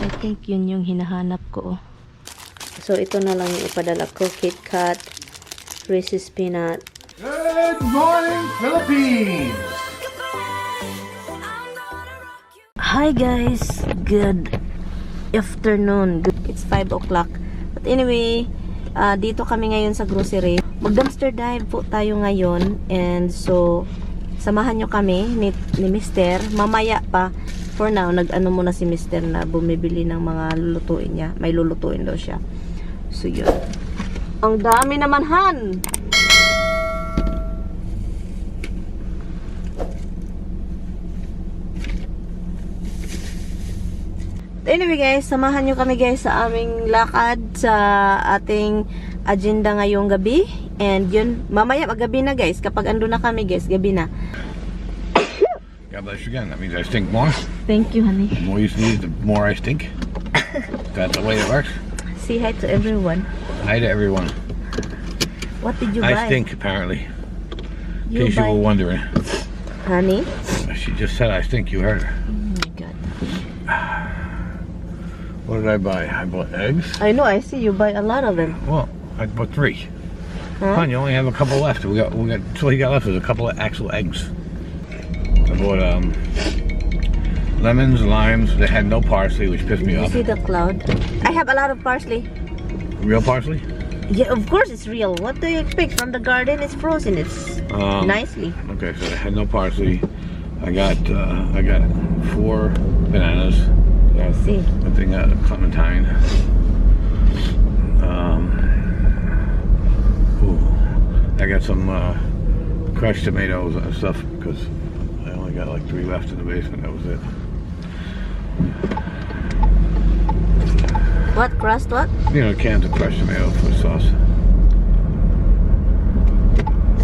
I think yun yung hinahanap ko. So, ito na lang yung ipadala ko. KitKat, Reese's Peanut. Good morning, Philippines! Hi guys! Good afternoon. It's 5 o'clock. But anyway, dito kami ngayon sa grocery. Mag-dumpster dive po tayo ngayon. And so, samahan nyo kami ni Mister. Mamaya pa. For now, nag-ano muna si Mister na bumibili ng mga lulutuin niya. May lulutuin daw siya. So, yun. Ang dami naman, Han! Anyway guys, samahan nyo kami guys sa aming lakad sa ating agenda ngayong gabi. And yun, mamaya magabi na guys. Kapag ando na kami guys, gabi na. God bless you again. That means I stink more. Thank you, honey. The more you sneeze, the more I stink. That's the way it works. Say hi to everyone. Hi to everyone. What did you buy? I stink, apparently. In You case you buy, were wondering. honey? She just said I stink. You heard her. Oh my God. What did I buy? I bought eggs. I know, I see you buy a lot of them. Well, I bought 3. Huh? Hon, you only have a couple left. We got so you got left is a couple of actual eggs. I bought lemons, limes. They had no parsley, which pissed me Did you off. see the cloud? I have a lot of parsley. Real parsley? Yeah, of course it's real. What do you expect? From the garden, it's frozen. It's nicely. Okay, so they had no parsley. I got 4 bananas. Yeah, I see. I think clementine. I got some crushed tomatoes and stuff because I only got like 3 left in the basement. That was it. What? Crust what? You know, cans of crushed tomato for sauce.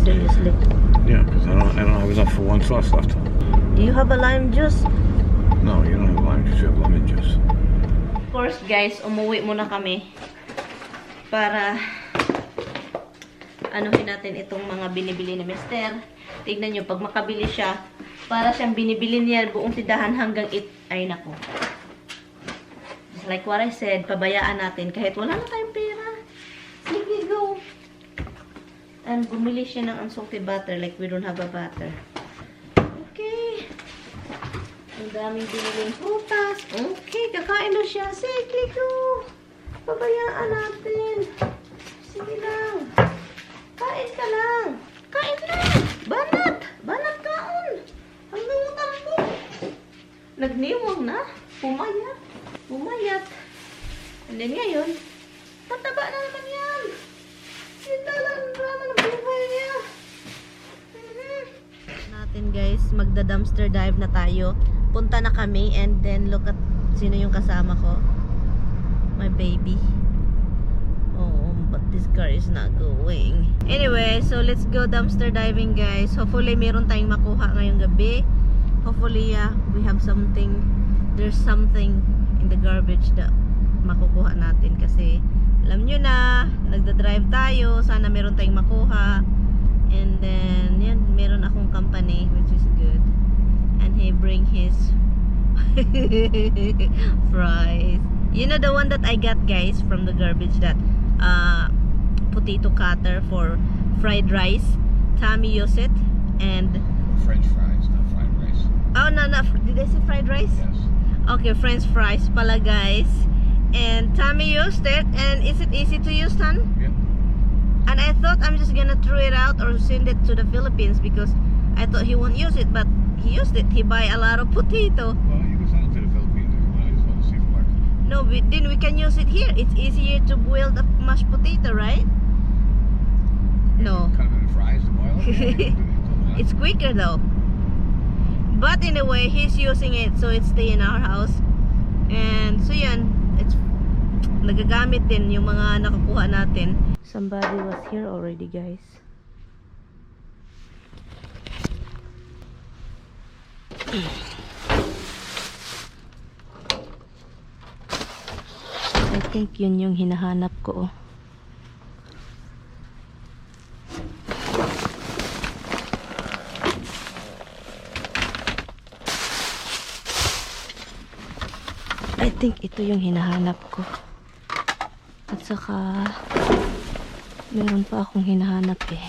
Seriously. Yeah, because I don't have enough for one sauce left. Do you have a lime juice? No, you don't have lime juice. You have lemon juice. Of course guys, umuwi muna kami para anuhin natin itong mga binibili ni Mister. Tignan nyo, pag makabili siya, para siyang binibili niya buong tindahan hanggang ay nako. Just like what I said, pabayaan natin kahit wala na tayong pera. Sige, go. And bumili siya ng unsalted butter like we don't have a butter. Okay. Ang daming biniling prutas. Okay, kakain na siya. Sige, go. Pabayaan natin. Sige lang. Kain ka lang. Kain lang. Banat. Banat kaon. Hanggang utampo. Nagniwang na. Pumayat. Pumayat. And then ngayon, pataba na naman yan. Hindi lang drama ng buhay niya. Natin guys, magda-dumpster dive na tayo. Punta na kami and then look at sino yung kasama ko. My baby. Oh, but this car is not going. Anyway, so let's go dumpster diving guys. Hopefully meron tayong makuha ngayong gabi. Hopefully we have something. There's something in the garbage that makukuha natin kasi alam nyo na, nagda-drive tayo. Sana meron tayong makuha. And then, yan, meron akong company which is good. And he bring his fries. You know the one that I got guys from the garbage, that potato cutter for fried rice. Tommy used it and French fries, not fried rice. oh no, did I say fried rice? Yes. Okay, French fries pala guys. And Tommy used it. And is it easy to use, Tan? Yep. And I thought I'm just gonna throw it out or send it to the Philippines because I thought he won't use it, but he used it. He buy a lot of potato. Well, you can send it to the Philippines if you want. I just want to see if it works. No, then we can use it here. It's easier to boil the mashed potato, right? No. Cut them in fries to boil it. It's quicker though. But anyway, he's using it so it stay in our house. And so yan, it's nagagamit din yung mga nakukuha natin. Somebody was here already, guys. I think yun yung hinahanap ko. I think ito yung hinahanap ko. At saka, meron pa akong hinahanap eh.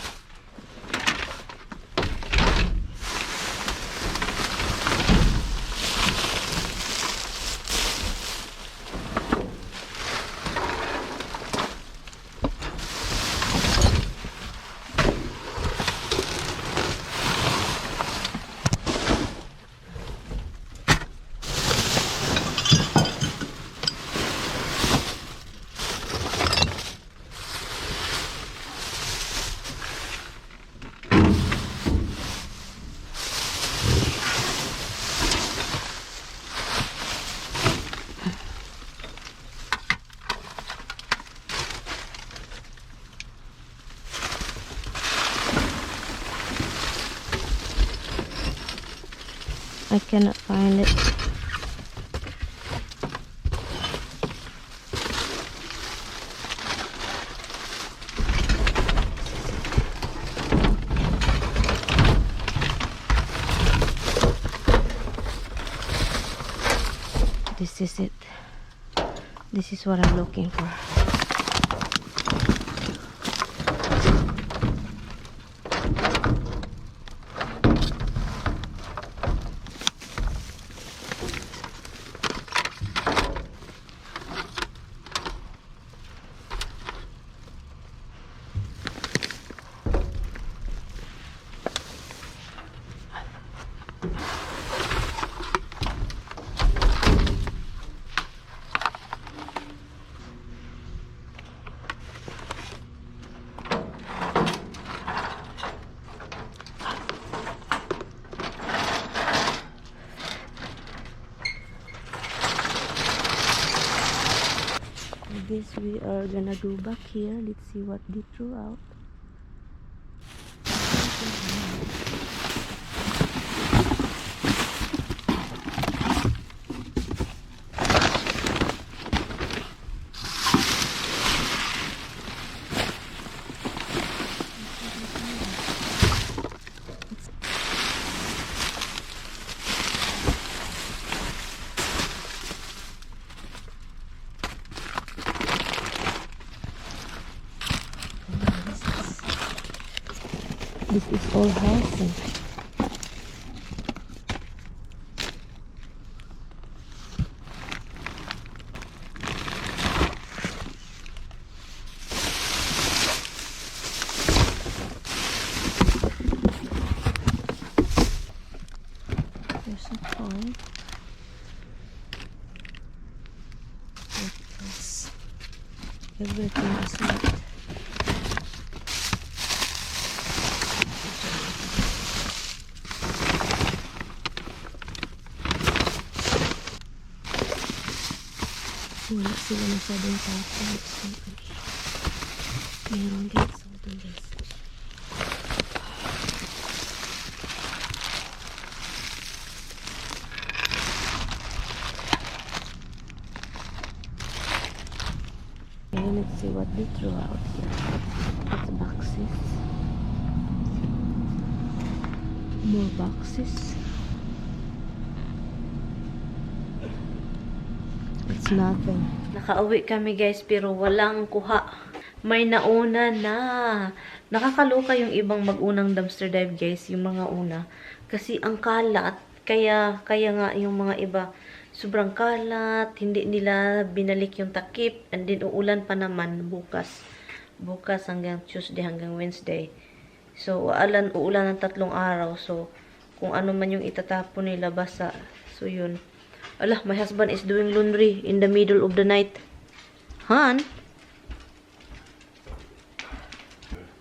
I cannot find it. This is it. This is what I'm looking for. I guess we are gonna go back here. Let's see what they threw out. This is all housing. There's a point. What else? Everything is left. Wala sila masyadong tapos. Meron din something guys. Okay, let's see what they threw out here. It's boxes. More boxes. It's nothing. Nakauwi kami guys pero walang kuha. May nauna na. Nakakaloka yung ibang mag-unang dumpster dive guys, yung mga una. Kasi ang kalat, kaya nga yung mga iba sobrang kalat, hindi nila binalik yung takip, and then uulan pa naman bukas. Bukas hanggang Tuesday hanggang Wednesday. So uulan ng 3 araw. So kung ano man yung itatapon nila basa. So yun. Alah, my husband is doing laundry in the middle of the night. Han?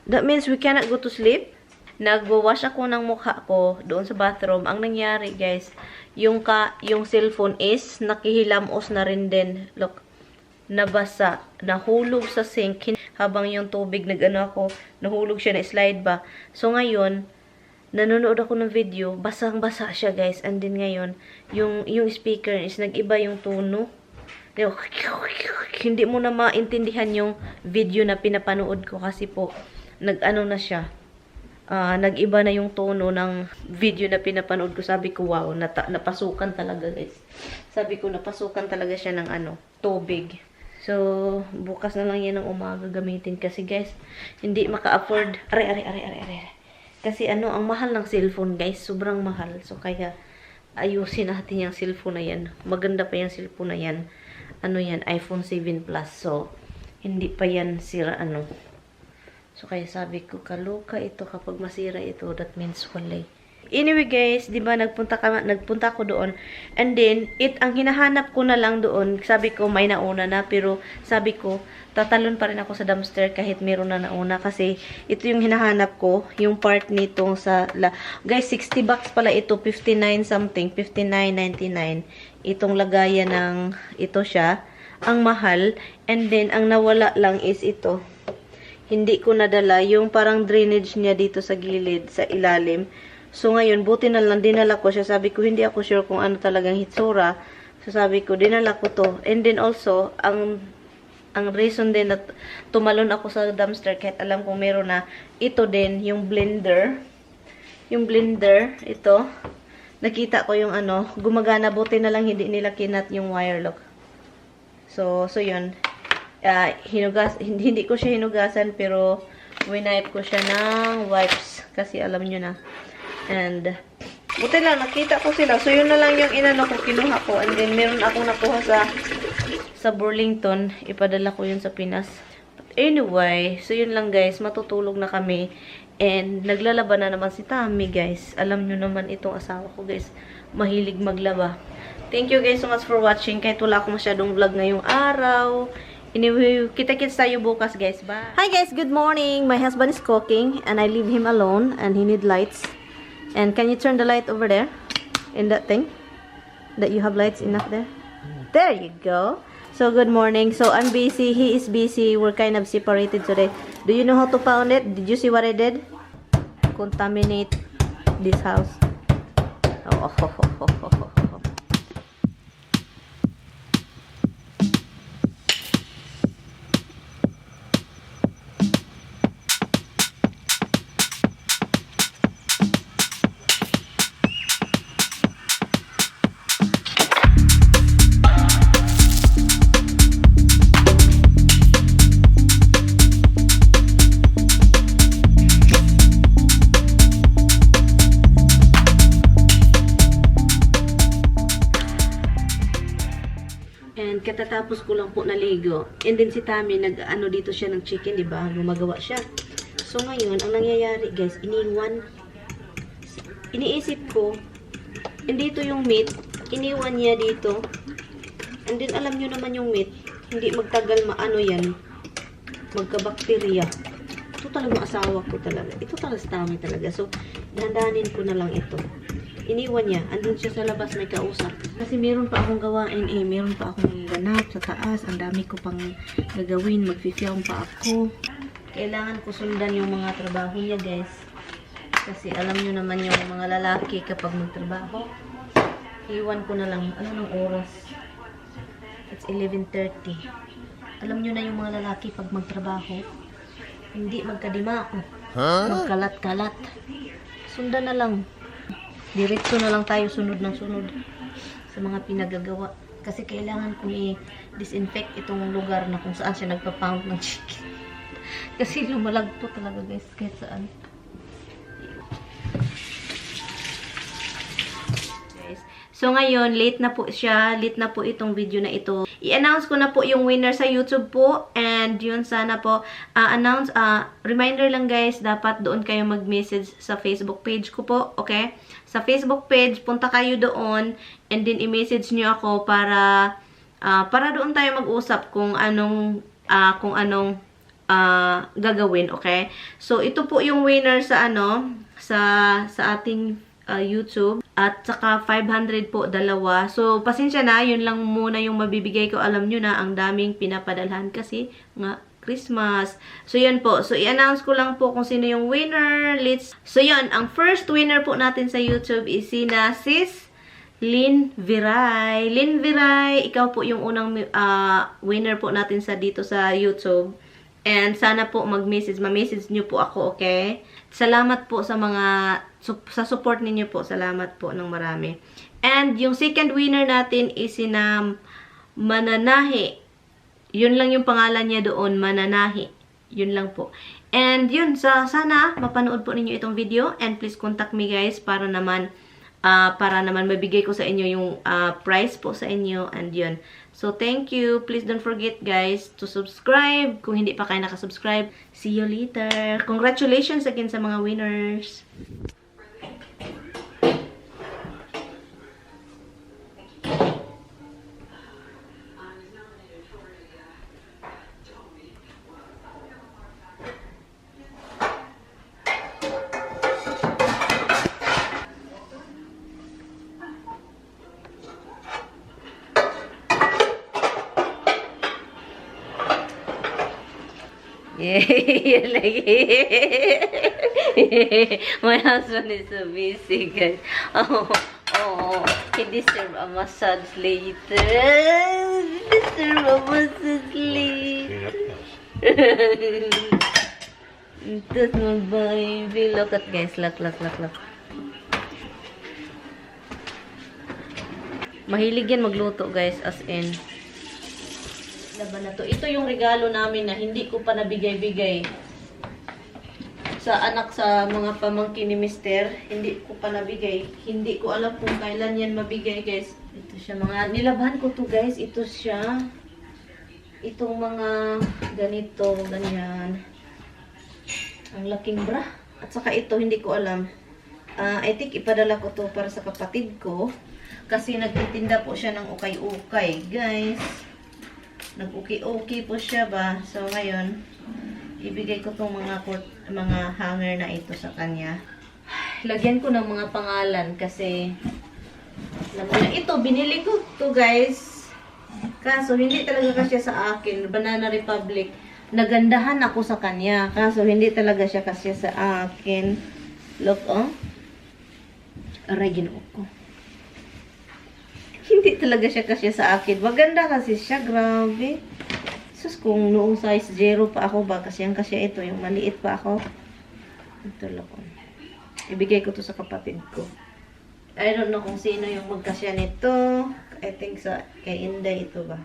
That means we cannot go to sleep? Nagwawash ako ng mukha ko doon sa bathroom. Ang nangyari, guys, yung cellphone is nakihilamos na rin din. Look, nabasa, nahulog sa sink habang yung tubig ako, nahulog siya na slide ba. So ngayon, nanonood ako ng video, basang-basa siya guys. And then ngayon, yung speaker is nag-iba yung tono. Hindi mo na maintindihan yung video na pinapanood ko kasi po, nag-ano na siya. nag-iba na yung tono ng video na pinapanood ko. Sabi ko, wow, napasukan talaga guys. Sabi ko, napasukan talaga siya ng tubig. So, bukas na lang yan ng umaga gamitin. Kasi guys, hindi maka-afford. Are. Kasi ang mahal ng cellphone guys. Sobrang mahal. So, kaya ayusin natin yung cellphone na yan. Maganda pa yung cellphone na yan. Yan, iPhone 7 Plus. So, hindi pa yan sira So, kaya sabi ko, kaloka ito kapag masira ito. That means walay. Anyway guys, di ba nagpunta ako doon. And then, ang hinahanap ko na lang doon, sabi ko may nauna na. Pero sabi ko, tatalon pa rin ako sa dumpster kahit meron na nauna. Kasi ito yung hinahanap ko, yung part nitong guys, 60 bucks pala ito, 59 something, 59.99. Itong lagayan ng, ito siya. Ang mahal. And then, ang nawala lang is ito. Hindi ko nadala yung parang drainage niya dito sa gilid, sa ilalim. So ngayon, buti na lang dinala ko siya. Sabi ko, hindi ako sure kung ano talagang hitsura. So sabi ko, dinala ko to. And then also, ang reason din na tumalon ako sa dumpster kahit alam kong meron na, ito din, yung blender. Yung blender, ito. Nakita ko yung gumagana. Buti na lang hindi nila kinat yung wire lock. So yun. Hindi ko siya hinugasan pero winipe ko siya ng wipes kasi alam nyo na. And buti lang nakita ko sila. So yun na lang yung ko, kinuha ko. And then meron akong nakuha sa Burlington. Ipadala ko yun sa Pinas. But anyway, so yun lang guys, matutulog na kami. And naglalaba na naman si Tammy guys. Alam nyo naman itong asawa ko guys, mahilig maglaba. Thank you guys so much for watching. Kahit wala akong masyadong vlog ngayong araw. Anyway, kita-kits tayo bukas guys. Bye! Hi guys, good morning! My husband is cooking and I leave him alone and he need lights. And can you turn the light over there? In that thing? That you have lights enough there? There you go! So, good morning. So, I'm busy. He is busy. We're kind of separated today. Do you know how to pound it? Did you see what I did? Contaminate this house. Oh. Katatapos ko lang po naligo. And then si Tammy, dito siya ng chicken, di ba? Gumagawa siya. So ngayon, ang nangyayari guys, iniisip ko, dito yung meat, iniwan niya dito. And then alam nyo naman yung meat, hindi magtagal yan, magka-bacteria. Ito talaga asawa ko talaga. Ito talaga si Tammy talaga. So, dahan-dahanin ko na lang ito. Iniwan niya. Andun siya sa labas, may kausap. Kasi meron pa akong gawain meron pa akong ganap sa taas. Ang dami ko pang gagawin. Mag-film pa ako. Kailangan ko sundan yung mga trabaho niya, guys. Kasi alam nyo naman yung mga lalaki kapag magtrabaho. Iwan ko na lang. Ano ng oras? It's 11:30. Alam nyo na yung mga lalaki pag magtrabaho. Hindi magkadima ako. Magkalat-kalat. Sundan na lang. Diretso na lang tayo sunod ng sunod sa mga pinagagawa. Kasi kailangan kong i-disinfect itong lugar na kung saan siya nagpa-pound ng chicken. Kasi lumalagpo talaga guys kahit saan. So ngayon, late na po siya. Late na po itong video na ito. I-announce ko na po yung winner sa YouTube po. And yun, sana po reminder lang guys, dapat doon kayo mag-message sa Facebook page ko po. Okay? Sa Facebook page, punta kayo doon. And then i-message nyo ako para doon tayo mag-usap kung anong gagawin. Okay? So ito po yung winner sa sa ating YouTube. At saka 500 po, dalawa. So, pasensya na, yun lang muna yung mabibigay ko. Alam nyo na, ang daming pinapadalhan kasi nga Christmas. So, yun po. So, i-announce ko lang po kung sino yung winner. So, yun. Ang first winner po natin sa YouTube is sina Sis Lynn Viray. Lynn Viray, ikaw po yung unang winner po natin dito sa YouTube. And sana po ma-message nyo po ako, okay? Salamat po sa sa support ninyo po. Salamat po ng marami. And yung second winner natin is sina Mananahi. Yun lang yung pangalan niya doon, Mananahi. Yun lang po. And yun, sana mapanood po ninyo itong video. And please contact me guys para naman mabigay ko sa inyo yung prize po sa inyo. And yun. So, thank you. Please don't forget, guys, to subscribe. Kung hindi pa kayo nakasubscribe, see you later. Congratulations again sa mga winners. Yeah, like, my husband is so busy, guys. Oh, he deserves a massage later. He deserves a massage later. That's my baby. Look at guys, look. Mahilig yan magluto, guys, as in. Laban na to. Ito yung regalo namin na hindi ko pa nabigay-bigay sa anak, sa mga pamangkin ni Mister. Hindi ko pa nabigay. Hindi ko alam kung kailan yan mabigay, guys. Ito siya, mga nilabahan ko to, guys. Ito siya. Itong mga ganito, ganyan. Ang laking bra. At saka ito, hindi ko alam. I think ipadala ko to para sa kapatid ko. Kasi nagtitinda po siya ng ukay-ukay, guys. Nag-okay po siya ba? So, ngayon, ibigay ko tong mga hanger na ito sa kanya. Lagyan ko ng mga pangalan kasi, alam mo na, ito, binili ko to, guys. Kaso, hindi talaga kasya sa akin. Banana Republic. Nagandahan ako sa kanya. Kaso, hindi talaga siya kasya sa akin. Look, oh. Aray, ginoo ko. Hindi talaga siya kasya sa akin. Maganda kasi siya. Grabe. Sus, kung noong size 0 pa ako ba, kasi ang kasya ito, yung maliit pa ako. Ito lang. Ibigay ko to sa kapatid ko. I don't know kung sino yung magkasya nito. I think kay Inday ito ba.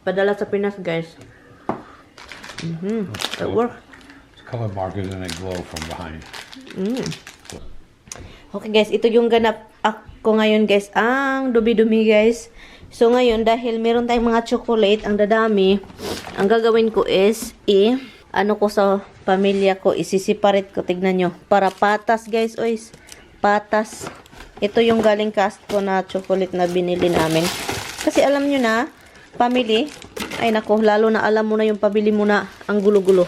Padala sa Pinas, guys. It worked. It's color markers and they glow from behind. Okay, guys. Ito yung ganap ako ngayon, guys. Ang dumi-dumi, guys. So, ngayon, dahil meron tayong mga chocolate, ang dadami, ang gagawin ko is, ano ko sa pamilya ko, isi-separate ko. Tignan nyo. Para patas, guys. Oys. Patas. Ito yung galing Costco na chocolate na binili namin. Kasi alam nyo na, family, ay nako, lalo na alam mo na yung pabili mo na ang gulo-gulo.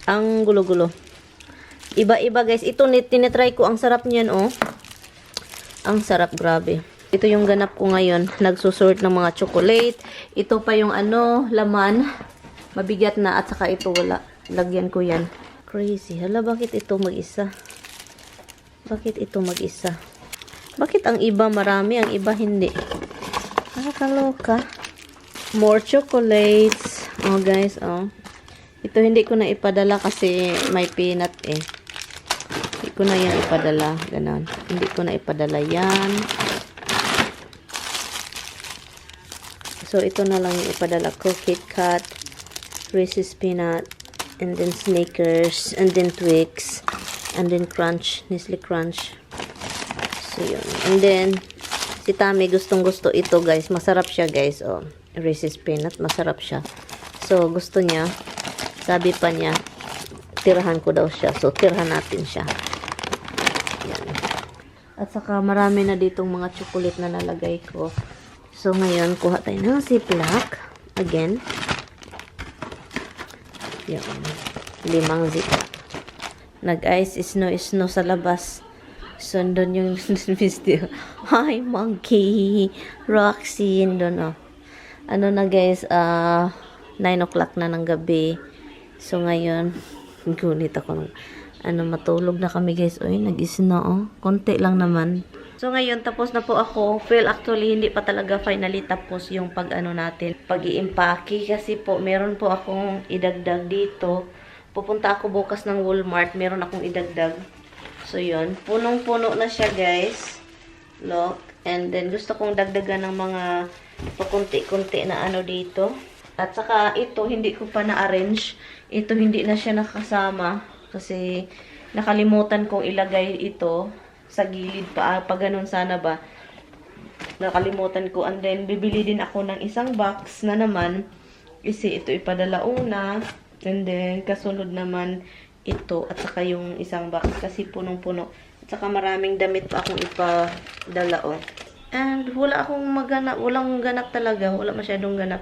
Ang gulo-gulo. Iba-iba, guys. Ito, tinitry ko. Ang sarap niyan, oh. Ang sarap, grabe. Ito yung ganap ko ngayon. Nagsusort ng mga chocolate. Ito pa yung ano, laman. Mabigat na. At saka ito, wala. Lagyan ko yan. Crazy. Hala, bakit ito mag-isa? Bakit ito mag-isa? Bakit ang iba marami, ang iba hindi? Nakakaloka. More chocolates. Oh, guys, oh. Ito hindi ko na ipadala kasi may peanut eh. Hindi ko na yan ipadala. Ganon. Hindi ko na ipadala yan. So, ito na lang yung ipadala ko. Kit Kat, Reese's Peanut, and then Snickers, and then Twix, and then Crunch, Nestle Crunch. So, yun. And then, si Tami gustong-gusto ito, guys. Masarap siya, guys. Oh, Reese's Peanut. Masarap siya. So, gusto niya. Sabi pa niya, tirahan ko daw siya. So, tirahan natin siya. Yan. At saka, marami na ditong mga chocolate na nalagay ko. So, ngayon, kuha tayo ng ziplock. Again. Yan. 5 ziplock. Nag-ice snow sa labas. So, doon yung video. Hi, monkey. Roxy. Doon, oh. Ano na, guys, 9 o'clock na ng gabi. So, ngayon, gunit ako. Matulog na kami, guys. Uy, nag-snow, oh. Konti lang naman. So, ngayon, tapos na po ako. Well, actually, hindi pa talaga finally tapos yung natin. Pag-i-impake. Kasi po, meron po akong idagdag dito. Pupunta ako bukas ng Walmart. Meron akong idagdag. So, yun. Punong-puno na siya, guys. Look. And then, gusto kong dagdagan ng mga pakunti-kunti na dito. At saka, ito, hindi ko pa na-arrange. Ito, hindi na siya nakasama. Kasi, nakalimutan kong ilagay ito sa gilid pa. Pag ganun sana ba. Nakalimutan ko. And then, bibili din ako ng isang box na naman. Kasi, ito ipadala una. And then, kasunod naman ito. At saka yung isang box. Kasi, punong-puno. At saka, maraming damit pa akong ipadala, oh. And, wala akong maganap. Walang ganap talaga. Wala masyadong ganap.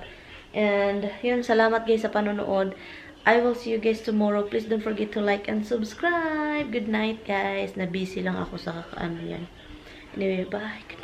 And, yun, salamat guys sa panonood. I will see you guys tomorrow. Please don't forget to like and subscribe. Good night, guys. Na busy lang ako sa kakaano yan. Anyway, bye.